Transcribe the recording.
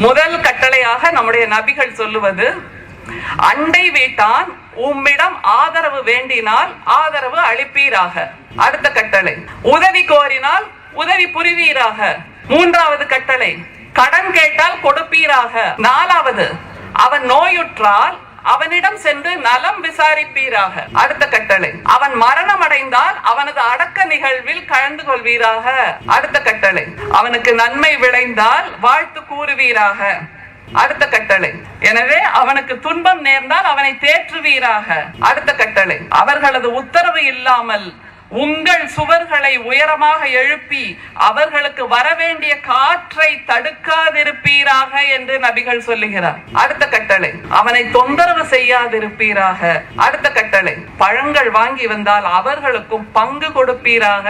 முதல் கட்டளையாக நம்முடைய நபிகள் சொல்லுவது, அண்டை வீட்டான் உம்மிடம் ஆதரவு வேண்டினால் ஆதரவு அளிப்பீராக. அடுத்த கட்டளை, உதவி கோரினால் உதவி புரிவீராக. மூன்றாவது கட்டளை, கடன் கேட்டால் கொடுப்பீராக. நாலாவது, அவன் நோயுற்றால் அவனிடம் சென்று நலம் விசாரிப்பீராக. அடுத்த கட்டளை, அவன் மரணம் அடைந்தால் அவனது அடக்க நிகழ்வில் கலந்து கொள்வீராக. அடுத்த கட்டளை, அவனுக்கு நன்மை விளைந்தால் வாழ்த்து கூறுவீராக. அடுத்த கட்டளை, எனவே அவனுக்கு துன்பம் நேர்ந்தால் அவனை தேற்றுவீராக. அடுத்த கட்டளை, அவர்களது உத்தரவு இல்லாமல் உங்கள் சுவர்களை உயரமாக எழுப்பி அவர்களுக்கு வரவேண்டிய காற்றை தடுக்காதிருப்பீராக என்று நபிகள் சொல்லுகிறார். அடுத்த கட்டளை, அவனை தொந்தரவு செய்யாதிருப்பீராக. அடுத்த கட்டளை, பழங்கள் வாங்கி வந்தால் அவர்களுக்கும் பங்கு கொடுப்பீராக.